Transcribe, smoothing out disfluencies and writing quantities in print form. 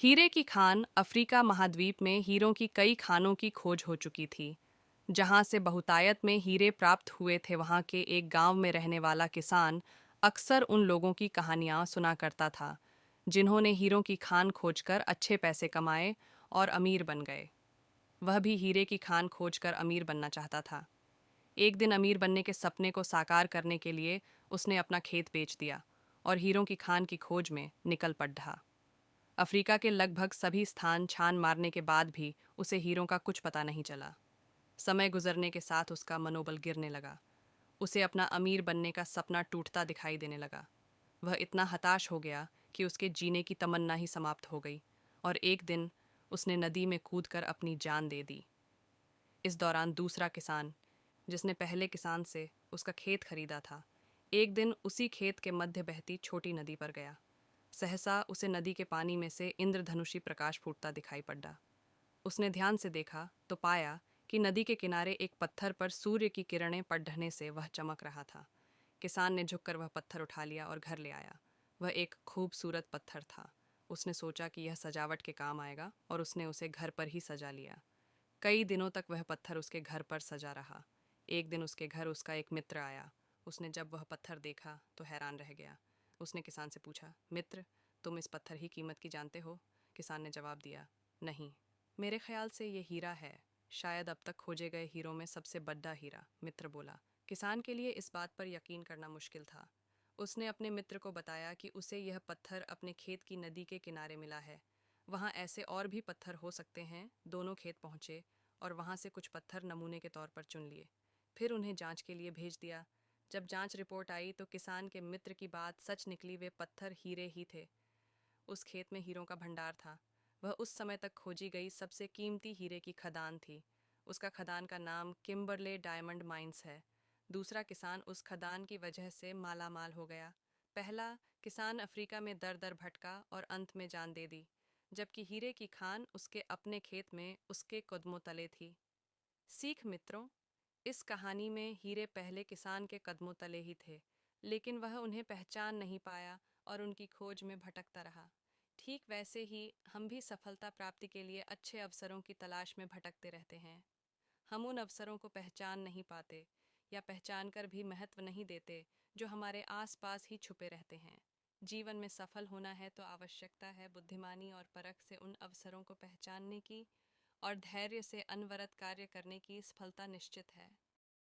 हीरे की खान अफ्रीका महाद्वीप में हीरों की कई खानों की खोज हो चुकी थी। जहां से बहुतायत में हीरे प्राप्त हुए थे, वहां के एक गांव में रहने वाला किसान अक्सर उन लोगों की कहानियां सुना करता था जिन्होंने हीरों की खान खोजकर अच्छे पैसे कमाए और अमीर बन गए। वह भी हीरे की खान खोजकर अमीर बनना चाहता था। एक दिन अमीर बनने के सपने को साकार करने के लिए उसने अपना खेत बेच दिया और हीरों की खान की खोज में निकल पड़ा। अफ्रीका के लगभग सभी स्थान छान मारने के बाद भी उसे हीरों का कुछ पता नहीं चला। समय गुजरने के साथ उसका मनोबल गिरने लगा। उसे अपना अमीर बनने का सपना टूटता दिखाई देने लगा। वह इतना हताश हो गया कि उसके जीने की तमन्ना ही समाप्त हो गई और एक दिन उसने नदी में कूदकर अपनी जान दे दी। इस दौरान दूसरा किसान, जिसने पहले किसान से उसका खेत खरीदा था, एक दिन उसी खेत के मध्य बहती छोटी नदी पर गया। सहसा उसे नदी के पानी में से इंद्रधनुषी प्रकाश फूटता दिखाई पड़ा। उसने ध्यान से देखा तो पाया कि नदी के किनारे एक पत्थर पर सूर्य की किरणें पड़ने से वह चमक रहा था। किसान ने झुककर वह पत्थर उठा लिया और घर ले आया। वह एक खूबसूरत पत्थर था। उसने सोचा कि यह सजावट के काम आएगा और उसने उसे घर पर ही सजा लिया। कई दिनों तक वह पत्थर उसके घर पर सजा रहा। एक दिन उसके घर उसका एक मित्र आया। उसने जब वह पत्थर देखा तो हैरान रह गया। उसने किसान से पूछा, मित्र, तुम इस पत्थर की कीमत की जानते हो? किसान ने जवाब दिया, नहीं, मेरे ख्याल से ये हीरा है, शायद अब तक खोजे गए हीरों में सबसे बड़ा हीरा। मित्र बोला। किसान के लिए इस बात पर यकीन करना मुश्किल था। उसने अपने मित्र को बताया कि उसे यह पत्थर अपने खेत की नदी के किनारे मिला है। वहाँ ऐसे और भी पत्थर हो सकते हैं। दोनों खेत पहुँचे और वहाँ से कुछ पत्थर नमूने के तौर पर चुन लिए। फिर उन्हें जांच के लिए भेज दिया। जब जांच रिपोर्ट आई तो किसान के मित्र की बात सच निकली। वे पत्थर हीरे ही थे। उस खेत में हीरों का भंडार था। वह उस समय तक खोजी गई सबसे कीमती हीरे की खदान थी। उसका खदान का नाम किम्बरले डायमंड माइंस है। दूसरा किसान उस खदान की वजह से माला माल हो गया। पहला किसान अफ्रीका में दर दर भटका और अंत में जान दे दी, जबकि हीरे की खान उसके अपने खेत में उसके कदमों तले थी। सीख मित्रों, इस कहानी में हीरे पहले किसान के कदमों तले ही थे, लेकिन वह उन्हें पहचान नहीं पाया और उनकी खोज में भटकता रहा। ठीक वैसे ही हम भी सफलता प्राप्ति के लिए अच्छे अवसरों की तलाश में भटकते रहते हैं। हम उन अवसरों को पहचान नहीं पाते या पहचान कर भी महत्व नहीं देते जो हमारे आसपास ही छुपे रहते हैं। जीवन में सफल होना है तो आवश्यकता है बुद्धिमानी और परख से उन अवसरों को पहचानने की, और धैर्य से अनवरत कार्य करने की। सफलता निश्चित है।